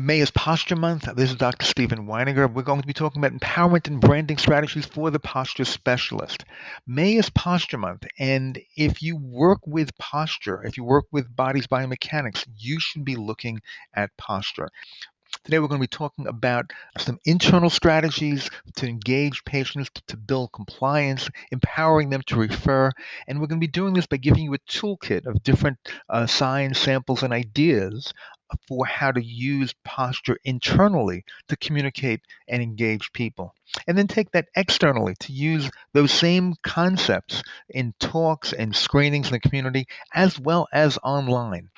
May is Posture Month. This is Dr. Stephen Weiniger. We're going to be talking about empowerment and branding strategies for the posture specialist. May is Posture Month, and if you work with posture, if you work with body's biomechanics, you should be looking at posture. Today we're going to be talking about some internal strategies to engage patients, to build compliance, empowering them to refer, and we're going to be doing this by giving you a toolkit of different signs, samples, and ideas for how to use posture internally to communicate and engage people. And then take that externally to use those same concepts in talks and screenings in the community as well as online.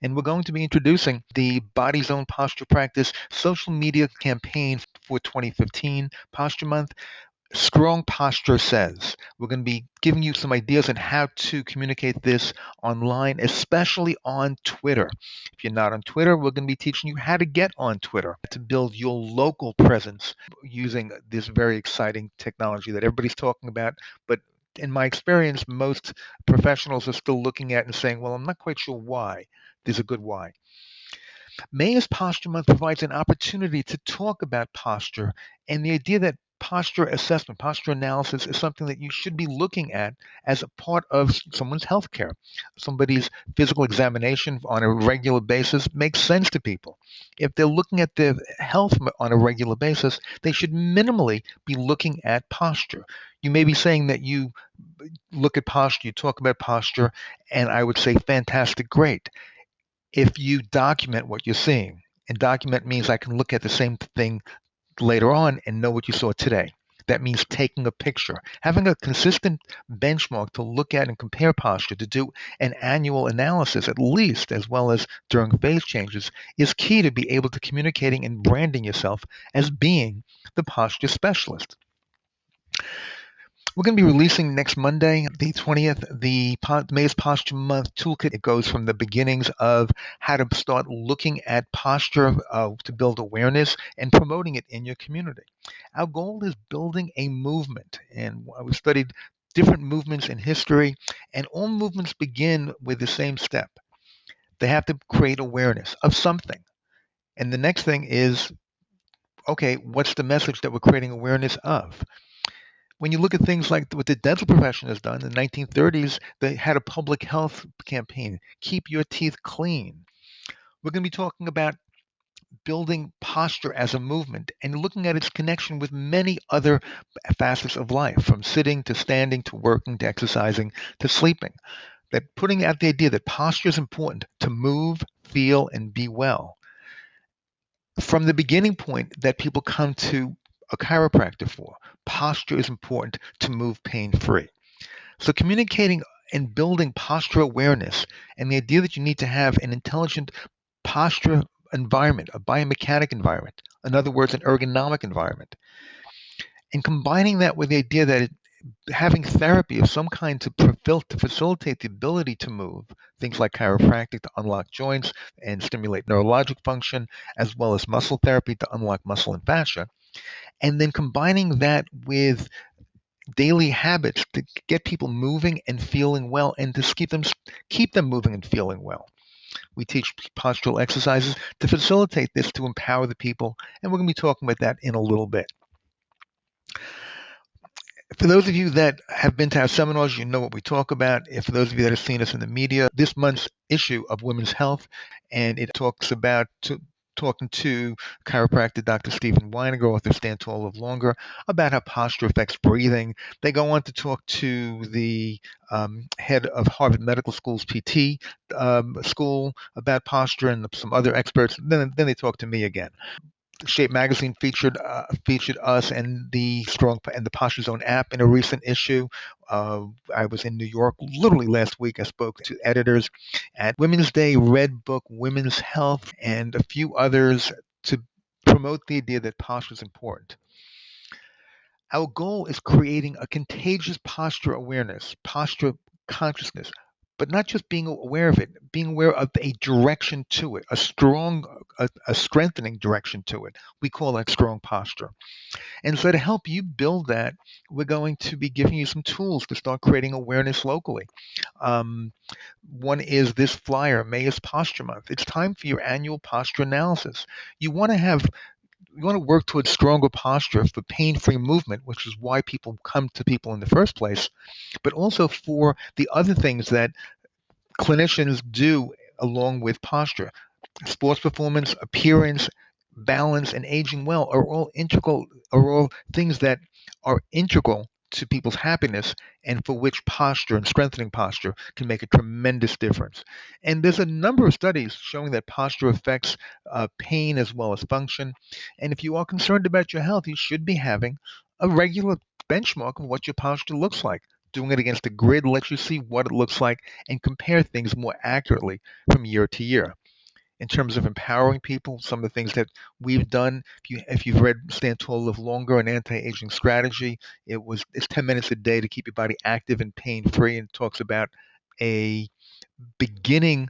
And we're going to be introducing the BodyZone Posture Practice social media campaign for 2015 Posture Month. StrongPosture says. We're going to be giving you some ideas on how to communicate this online, especially on Twitter. If you're not on Twitter, we're going to be teaching you how to get on Twitter to build your local presence using this very exciting technology that everybody's talking about. But in my experience, most professionals are still looking at and saying, well, I'm not quite sure why. There's a good why. May is Posture Month provides an opportunity to talk about posture and the idea that posture assessment, posture analysis is something that you should be looking at as a part of someone's healthcare. Somebody's physical examination on a regular basis makes sense to people. If they're looking at their health on a regular basis, they should minimally be looking at posture. You may be saying that you look at posture, you talk about posture, and I would say fantastic, great. If you document what you're seeing, and document means I can look at the same thing later on and know what you saw today. That means taking a picture, having a consistent benchmark to look at and compare posture, to do an annual analysis at least, as well as during phase changes, is key to be able to communicating and branding yourself as being the posture specialist. We're going to be releasing next Monday, the 20th, the May's Posture Month Toolkit. It goes from the beginnings of how to start looking at posture to build awareness and promoting it in your community. Our goal is building a movement, and we studied different movements in history, and all movements begin with the same step. They have to create awareness of something. And the next thing is, okay, what's the message that we're creating awareness of? When you look at things like what the dental profession has done in the 1930s, they had a public health campaign, keep your teeth clean. We're going to be talking about building posture as a movement and looking at its connection with many other facets of life, from sitting to standing to working to exercising to sleeping. That putting out the idea that posture is important to move, feel, and be well. From the beginning point that people come to a chiropractor for, posture is important to move pain-free. So communicating and building posture awareness and the idea that you need to have an intelligent posture environment, a biomechanic environment, in other words, an ergonomic environment, and combining that with the idea that having therapy of some kind to facilitate the ability to move, things like chiropractic to unlock joints and stimulate neurologic function, as well as muscle therapy to unlock muscle and fascia, and then combining that with daily habits to get people moving and feeling well and to keep them moving and feeling well. We teach postural exercises to facilitate this, to empower the people, and we're going to be talking about that in a little bit. For those of you that have been to our seminars, you know what we talk about. For those of you that have seen us in the media, this month's issue of Women's Health, and it talks about talking to chiropractor Dr. Stephen Weiniger, author of Stand Tall, Live Longer, about how posture affects breathing. They go on to talk to the head of Harvard Medical School's PT school about posture and some other experts. Then they talk to me again. Shape Magazine featured us and the PostureZone app in a recent issue. I was in New York literally last week. I spoke to editors at Women's Day, Red Book, Women's Health, and a few others to promote the idea that posture is important. Our goal is creating a contagious posture awareness, posture consciousness, but not just being aware of it, being aware of a direction to it, a strengthening direction to it. We call that strong posture. And so to help you build that, we're going to be giving you some tools to start creating awareness locally. Um, One is this flyer, May is Posture Month. It's time for your annual posture analysis. You want to have you want to work towards stronger posture for pain-free movement, which is why people come to people in the first place, but also for the other things that clinicians do along with posture. Sports performance, appearance, balance, and aging well are all things that are integral to people's happiness and for which posture and strengthening posture can make a tremendous difference. And there's a number of studies showing that posture affects pain as well as function. And if you are concerned about your health, you should be having a regular benchmark of what your posture looks like. Doing it against a grid lets you see what it looks like and compare things more accurately from year to year. In terms of empowering people, some of the things that we've done, if you've read Stand Tall, Live Longer, an anti-aging strategy, it's 10 minutes a day to keep your body active and pain-free, and talks about a beginning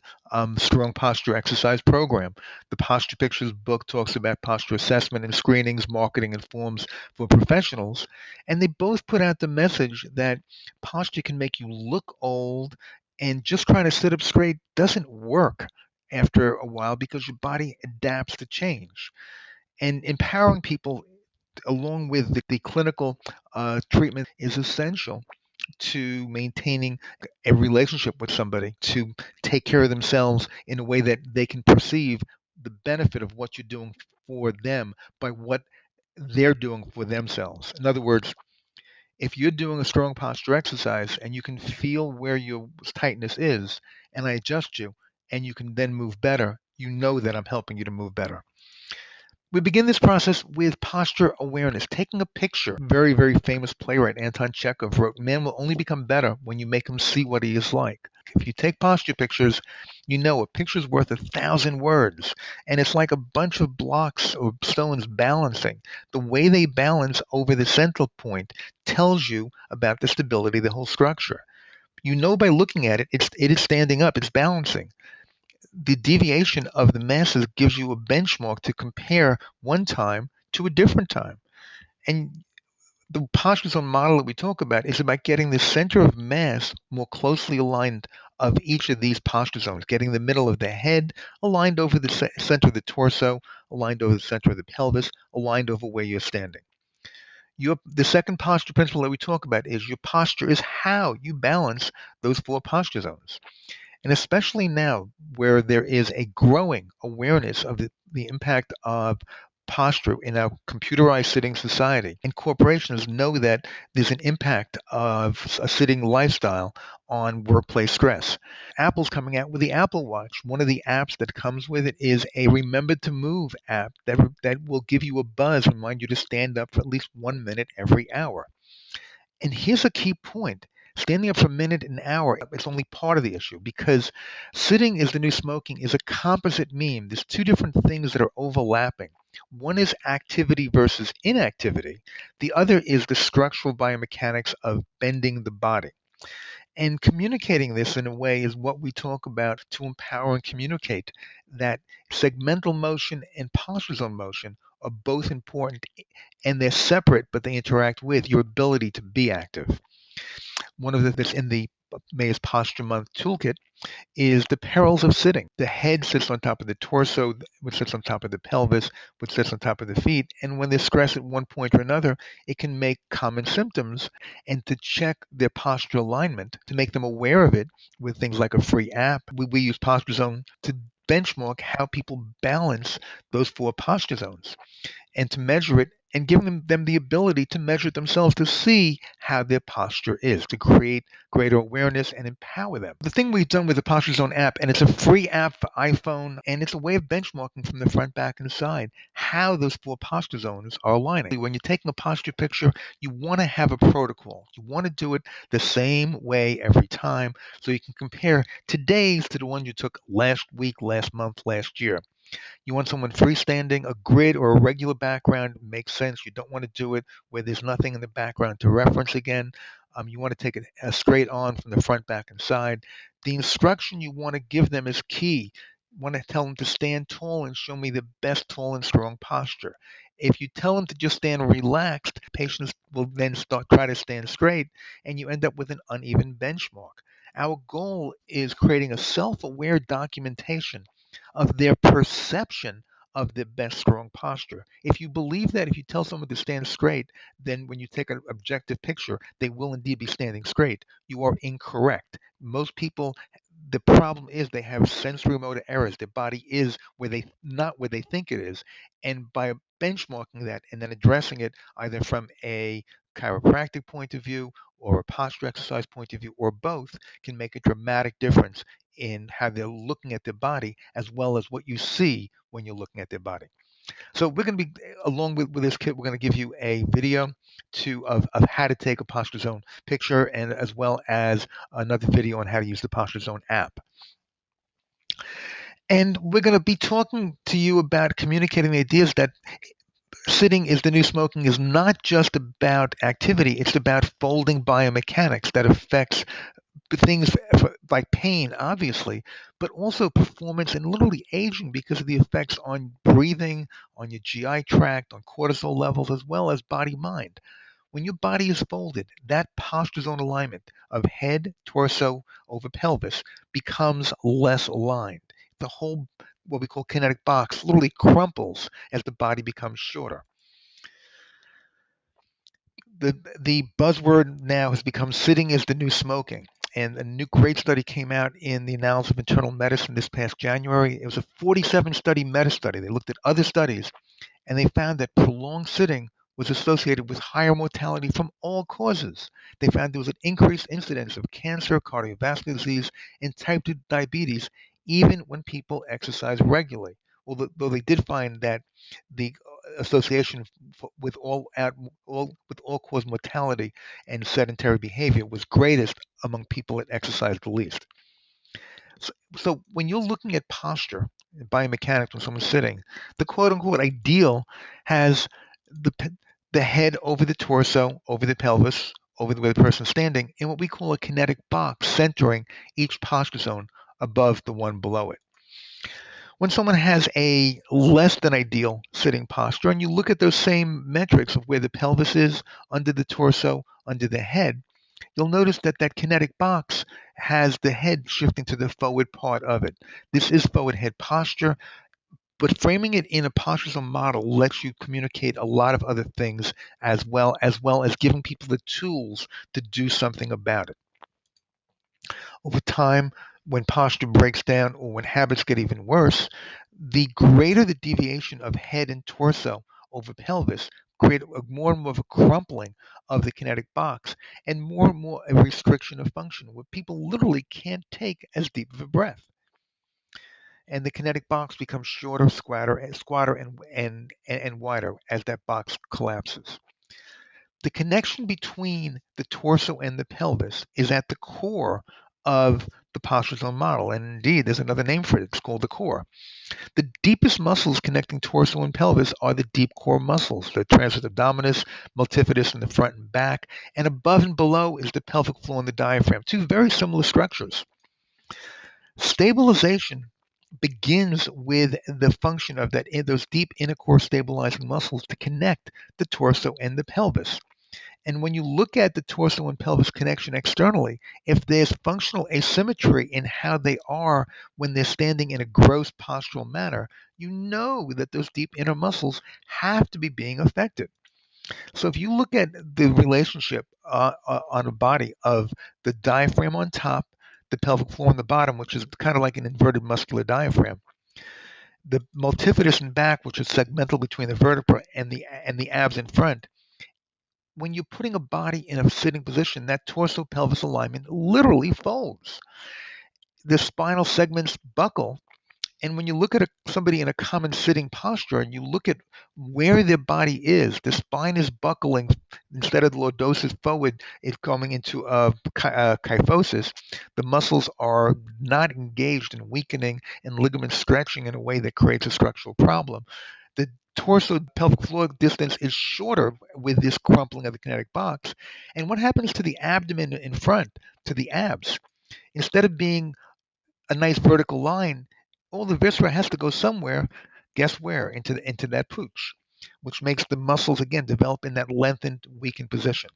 strong posture exercise program. The Posture Pictures book talks about posture assessment and screenings, marketing and forms for professionals. And they both put out the message that posture can make you look old, and just trying to sit up straight doesn't work after a while because your body adapts to change. And empowering people along with the clinical treatment is essential to maintaining a relationship with somebody, to take care of themselves in a way that they can perceive the benefit of what you're doing for them by what they're doing for themselves. In other words, if you're doing a strong posture exercise and you can feel where your tightness is, and I adjust you, and you can then move better, you know that I'm helping you to move better. We begin this process with posture awareness, taking a picture. Very, very famous playwright Anton Chekhov wrote, "Man will only become better when you make him see what he is like." If you take posture pictures, you know a picture's worth 1,000 words, and it's like a bunch of blocks or stones balancing. The way they balance over the central point tells you about the stability of the whole structure. You know by looking at it, it is standing up, it's balancing. The deviation of the masses gives you a benchmark to compare one time to a different time. And the posture zone model that we talk about is about getting the center of mass more closely aligned of each of these posture zones, getting the middle of the head aligned over the center of the torso, aligned over the center of the pelvis, aligned over where you're standing. The second posture principle that we talk about is your posture is how you balance those four posture zones. And especially now, where there is a growing awareness of the impact of posture in our computerized sitting society, and corporations know that there's an impact of a sitting lifestyle on workplace stress. Apple's coming out with the Apple Watch. One of the apps that comes with it is a Remember to Move app that will give you a buzz, remind you to stand up for at least 1 minute every hour. And here's a key point. Standing up for a minute, an hour, it's only part of the issue, because sitting is the new smoking is a composite meme. There's two different things that are overlapping. One is activity versus inactivity. The other is the structural biomechanics of bending the body. And communicating this in a way is what we talk about to empower and communicate that segmental motion and posture zone motion are both important, and they're separate, but they interact with your ability to be active. One of the that's in the May's Posture Month toolkit is the perils of sitting. The head sits on top of the torso, which sits on top of the pelvis, which sits on top of the feet. And when there's stress at one point or another, it can make common symptoms. And to check their posture alignment, to make them aware of it with things like a free app, we use PostureZone to benchmark how people balance those four posture zones, and to measure it and give them the ability to measure it themselves to see how their posture is, to create greater awareness and empower them. The thing we've done with the PostureZone app, and it's a free app for iPhone, and it's a way of benchmarking from the front, back, and side how those four posture zones are aligning. When you're taking a posture picture, you want to have a protocol. You want to do it the same way every time so you can compare today's to the one you took last week, last month, last year. You want someone freestanding, a grid or a regular background makes sense. You don't want to do it where there's nothing in the background to reference again. You want to take it straight on from the front, back, and side. The instruction you want to give them is key. You want to tell them to stand tall and show me the best tall and strong posture. If you tell them to just stand relaxed, patients will then try to stand straight, and you end up with an uneven benchmark. Our goal is creating a self-aware documentation of their perception of the best strong posture. If you believe that, if you tell someone to stand straight, then when you take an objective picture, they will indeed be standing straight. You are incorrect. Most people, the problem is they have sensory motor errors. Their body is where they not where they think it is, and by benchmarking that and then addressing it either from a chiropractic point of view or a posture exercise point of view or both can make a dramatic difference in how they're looking at their body as well as what you see when you're looking at their body. So we're going to be, along with this kit, we're going to give you a video of how to take a PostureZone picture and as well as another video on how to use the PostureZone app. And we're going to be talking to you about communicating the ideas that sitting is the new smoking is not just about activity, it's about folding biomechanics that affects things like pain, obviously, but also performance and literally aging because of the effects on breathing, on your GI tract, on cortisol levels, as well as body mind. When your body is folded, that posture zone alignment of head, torso over pelvis becomes less aligned. The whole, what we call kinetic box, literally crumples as the body becomes shorter. The buzzword now has become sitting is the new smoking. And a new great study came out in the Annals of Internal Medicine this past January. It was a 47 study meta study. They looked at other studies and they found that prolonged sitting was associated with higher mortality from all causes. They found there was an increased incidence of cancer, cardiovascular disease, and type 2 diabetes, even when people exercise regularly. Though they did find that the association with all cause mortality and sedentary behavior was greatest among people that exercise the least. So when you're looking at posture, biomechanics when someone's sitting, the quote unquote ideal has the the head over the torso, over the pelvis, over the way the person's standing, in what we call a kinetic box, centering each posture zone above the one below it. When someone has a less than ideal sitting posture, and you look at those same metrics of where the pelvis is, under the torso, under the head, you'll notice that that kinetic box has the head shifting to the forward part of it. This is forward head posture, but framing it in a PostureZone model lets you communicate a lot of other things as well as giving people the tools to do something about it. Over time, when posture breaks down or when habits get even worse, the greater the deviation of head and torso over pelvis, create more and more of a crumpling of the kinetic box and more a restriction of function where people literally can't take as deep of a breath. And the kinetic box becomes shorter, squatter, and wider as that box collapses. The connection between the torso and the pelvis is at the core of the PostureZone model. And indeed, there's another name for it. It's called the core. The deepest muscles connecting torso and pelvis are the deep core muscles, the transverse abdominis, multifidus in the front and back, and above and below is the pelvic floor and the diaphragm, two very similar structures. Stabilization begins with the function of those deep inner core stabilizing muscles to connect the torso and the pelvis. And when you look at the torso and pelvis connection externally, if there's functional asymmetry in how they are when they're standing in a gross postural manner, you know that those deep inner muscles have to be being affected. So if you look at the relationship on a body of the diaphragm on top, the pelvic floor on the bottom, which is kind of like an inverted muscular diaphragm, the multifidus in back, which is segmental between the vertebra and the abs in front, when you're putting a body in a sitting position, that torso pelvis alignment literally folds. The spinal segments buckle And when you look at somebody in a common sitting posture and you look at where their body is, the spine is buckling instead of the lordosis forward, it's coming into kyphosis. The muscles are not engaged in weakening and ligament stretching in a way that creates a structural problem. The torso pelvic floor distance is shorter with this crumpling of the kinetic box. And what happens to the abdomen in front, to the abs? Instead of being a nice vertical line, all the viscera has to go somewhere. Guess where? Into that pooch, which makes the muscles again develop in that lengthened, weakened position.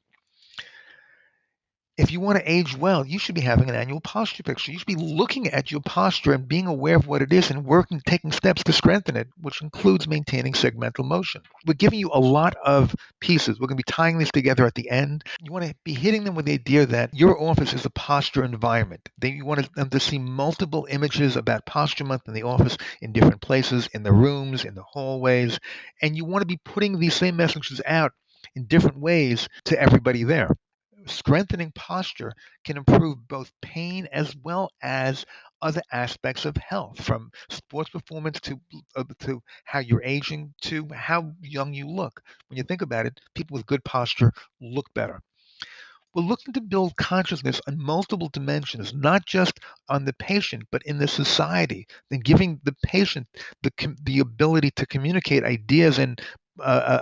If you want to age well, you should be having an annual posture picture. You should be looking at your posture and being aware of what it is and working, taking steps to strengthen it, which includes maintaining segmental motion. We're giving you a lot of pieces. We're going to be tying this together at the end. You want to be hitting them with the idea that your office is a posture environment. You want them to see multiple images about Posture Month in the office in different places, in the rooms, in the hallways, and you want to be putting these same messages out in different ways to everybody there. Strengthening posture can improve both pain as well as other aspects of health, from sports performance to how you're aging to how young you look. When you think about it, people with good posture look better. We're looking to build consciousness on multiple dimensions, not just on the patient, but in the society, and giving the patient the ability to communicate ideas and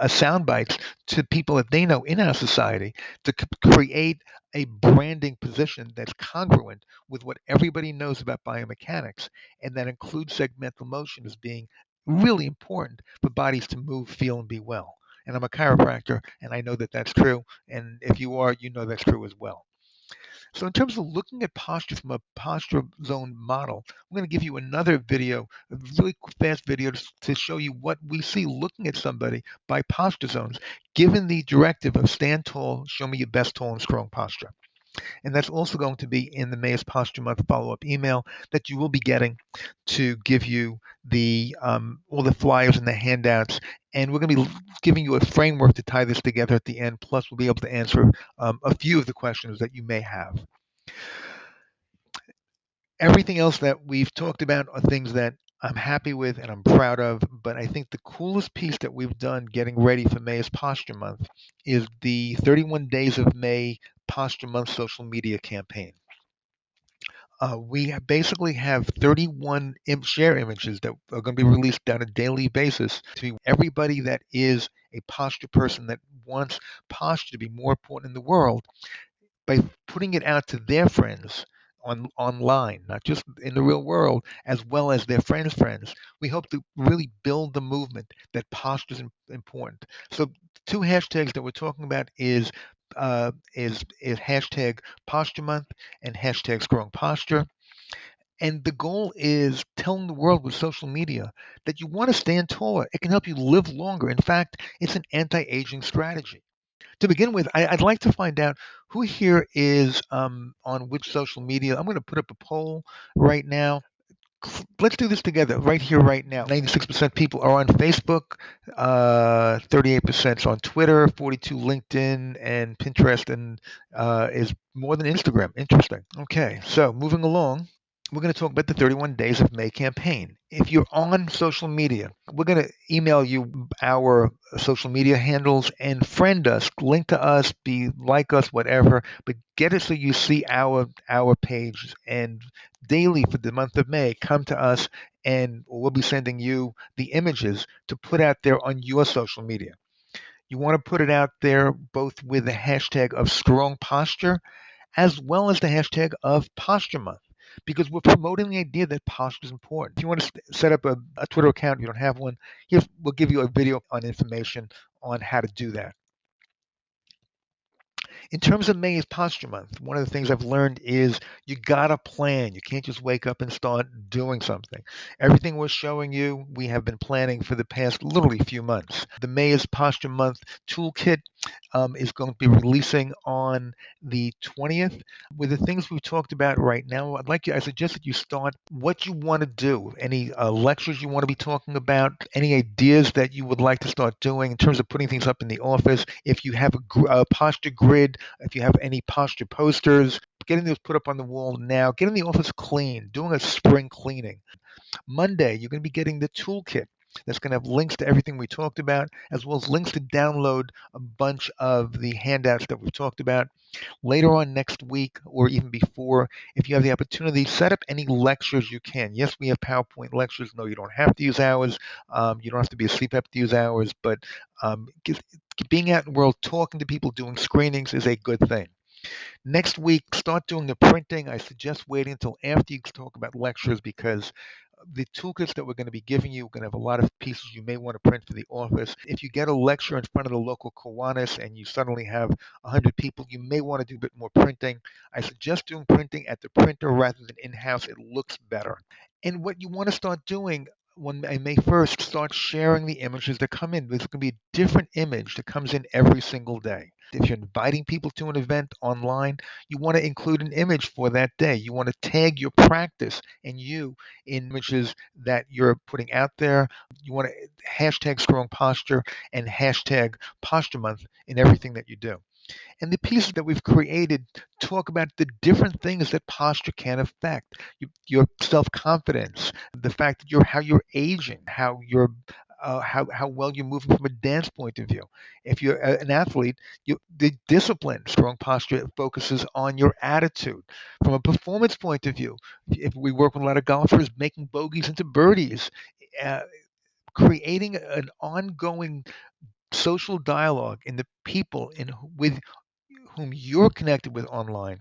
sound bites to people that they know in our society to create a branding position that's congruent with what everybody knows about biomechanics, and that includes segmental motion as being really important for bodies to move, feel, and be well. And I'm a chiropractor, and I know that that's true. And if you are, you know that's true as well. So in terms of looking at posture from a posture zone model, I'm going to give you another video, a really fast video to show you what we see looking at somebody by posture zones, given the directive of stand tall, show me your best tall and strong posture. And that's also going to be in the May's Posture Month follow-up email that you will be getting to give you the all the flyers and the handouts. And we're going to be giving you a framework to tie this together at the end. Plus, we'll be able to answer a few of the questions that you may have. Everything else that we've talked about are things that I'm happy with and I'm proud of, but I think the coolest piece that we've done getting ready for May's Posture Month is the 31 Days of May Posture Month social media campaign. We basically have 31 share images that are going to be released on a daily basis to everybody that is a posture person that wants posture to be more important in the world, by putting it out to their friends online, not just in the real world, as well as their friends. We hope to really build the movement that posture is important. So, two hashtags that we're talking about is hashtag Posture Month and hashtag Strong Posture. And the goal is telling the world with social media that you want to stand taller. It can help you live longer. In fact, it's an anti-aging strategy. To begin with, I'd like to find out who here is on which social media. I'm going to put up a poll right now. Let's do this together right here, right now. 96% people are on Facebook, 38% on Twitter, 42 LinkedIn, and Pinterest, and is more than Instagram. Interesting. Okay, so moving along, we're going to talk about the 31 Days of May campaign. If you're on social media, we're going to email you our social media handles and friend us, link to us, be like us, whatever, but get it so you see our page. And daily for the month of May, come to us and we'll be sending you the images to put out there on your social media. You want to put it out there both with the hashtag of strong posture as well as the hashtag of Posture Month, because we're promoting the idea that posture is important. If you want to set up a Twitter account, if you don't have one, we'll give you a video on information on how to do that. In terms of May's Posture Month, one of the things I've learned is you gotta plan. You can't just wake up and start doing something. Everything we're showing you, we have been planning for the past literally few months. The May's Posture Month toolkit is going to be releasing on the 20th. With the things we've talked about right now, I suggest that you start what you want to do. Any lectures you want to be talking about, any ideas that you would like to start doing in terms of putting things up in the office. If you have a posture grid, if you have any posture posters, getting those put up on the wall now, getting the office clean, doing a spring cleaning. Monday, you're going to be getting the toolkit. That's going to have links to everything we talked about, as well as links to download a bunch of the handouts that we've talked about. Later on next week, or even before, if you have the opportunity, set up any lectures you can. Yes, we have PowerPoint lectures. No, you don't have to use ours. You don't have to be a CPAP to use ours, but being out in the world, talking to people, doing screenings is a good thing. Next week, start doing the printing. I suggest waiting until after you talk about lectures, because the toolkits that we're going to be giving you are going to have a lot of pieces you may want to print for the office. If you get a lecture in front of the local Kiwanis and you suddenly have 100 people, you may want to do a bit more printing. I suggest doing printing at the printer rather than in-house. It looks better. And what you want to start doing when May 1st, start sharing the images that come in. There's going to be a different image that comes in every single day. If you're inviting people to an event online, you want to include an image for that day. You want to tag your practice and you in images that you're putting out there. You want to hashtag strong posture and hashtag posture month in everything that you do. And the pieces that we've created talk about the different things that posture can affect. Your self-confidence, the fact that how you're aging, how well you're moving from a dance point of view. If you're an athlete, the discipline, strong posture focuses on your attitude. From a performance point of view, if we work with a lot of golfers, making bogeys into birdies, uh, creating an ongoing social dialogue in the people with whom you're connected with online,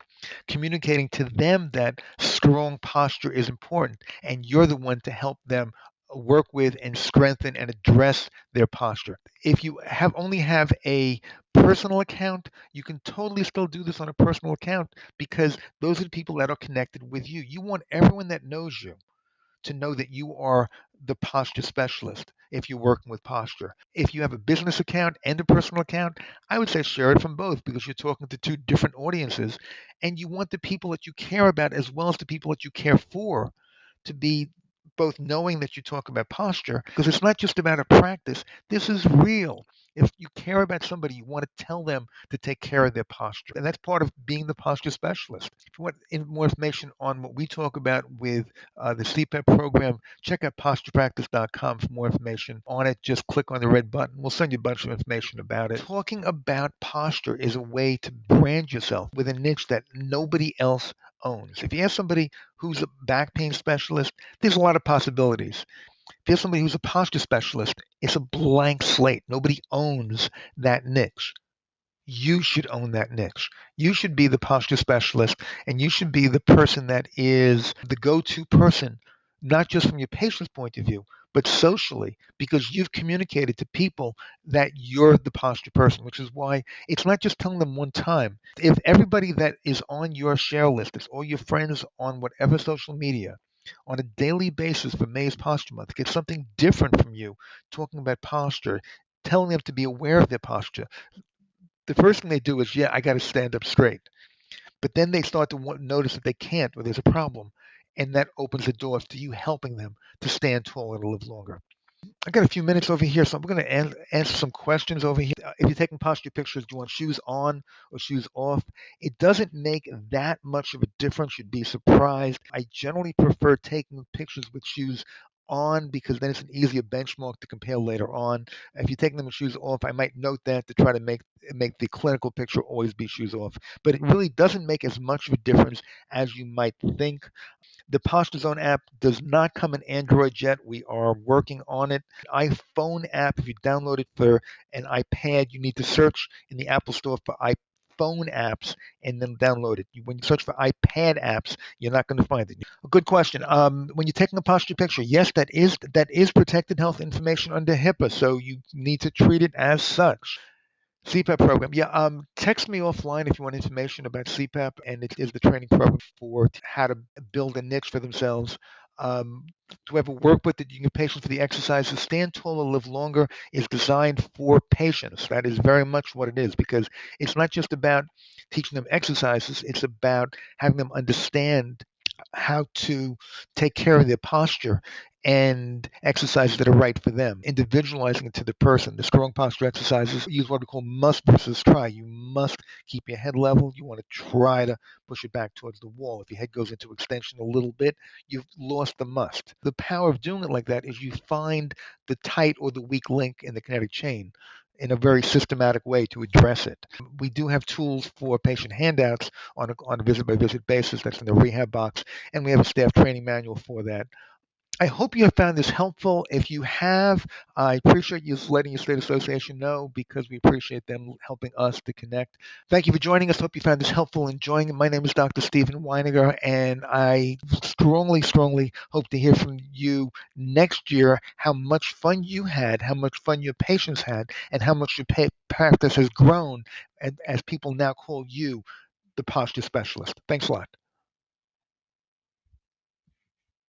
communicating to them that strong posture is important and you're the one to help them work with and strengthen and address their posture. If you only have a personal account, you can totally still do this on a personal account, because those are the people that are connected with you. You want everyone that knows you to know that you are the posture specialist if you're working with posture. If you have a business account and a personal account, I would say share it from both, because you're talking to two different audiences and you want the people that you care about as well as the people that you care for to be both knowing that you talk about posture, because it's not just about a practice. This is real. If you care about somebody, you want to tell them to take care of their posture. And that's part of being the posture specialist. If you want more information on what we talk about with the CPAP program, check out posturepractice.com for more information on it. Just click on the red button. We'll send you a bunch of information about it. Talking about posture is a way to brand yourself with a niche that nobody else owns. If you ask somebody who's a back pain specialist, there's a lot of possibilities. If you're somebody who's a posture specialist, it's a blank slate. Nobody owns that niche. You should own that niche. You should be the posture specialist, and you should be the person that is the go-to person, not just from your patient's point of view, but socially, because you've communicated to people that you're the posture person, which is why it's not just telling them one time. If everybody that is on your share list, is all your friends on whatever social media, on a daily basis for May's Posture Month, get something different from you, talking about posture, telling them to be aware of their posture, the first thing they do is, yeah, I got to stand up straight. But then they start to notice that they can't, or there's a problem. And that opens the doors to you helping them to stand taller and live longer. I got a few minutes over here, so I'm going to answer some questions over here. If you're taking posture pictures, do you want shoes on or shoes off? It doesn't make that much of a difference. You'd be surprised. I generally prefer taking pictures with shoes on, because then it's an easier benchmark to compare later on. If you're taking them with shoes off, I might note that to try to make the clinical picture always be shoes off. But it really doesn't make as much of a difference as you might think. The PostureZone app does not come in Android yet. We are working on it. iPhone app, if you download it for an iPad, you need to search in the Apple Store for iPhone apps and then download it. When you search for iPad apps, you're not going to find it. A good question. When you're taking a posture picture, yes, that is protected health information under HIPAA, so you need to treat it as such. CPAP program. Yeah, text me offline if you want information about CPAP, and it is the training program for how to build a niche for themselves. To ever work with the patients for the exercises, Stand Taller, Live Longer is designed for patients. That is very much what it is, because it's not just about teaching them exercises, it's about having them understand how to take care of their posture and exercises that are right for them, individualizing it to the person. The strong posture exercises use what we call must versus try. You must keep your head level. You want to try to push it back towards the wall. If your head goes into extension a little bit, you've lost the must. The power of doing it like that is you find the tight or the weak link in the kinetic chain in a very systematic way to address it. We do have tools for patient handouts on a visit-by-visit basis. That's in the rehab box, and we have a staff training manual for that. I hope you have found this helpful. If you have, I appreciate you letting your state association know, because we appreciate them helping us to connect. Thank you for joining us. Hope you found this helpful and enjoying it. My name is Dr. Stephen Weiniger, and I strongly, strongly hope to hear from you next year how much fun you had, how much fun your patients had, and how much your practice has grown as people now call you the posture specialist. Thanks a lot.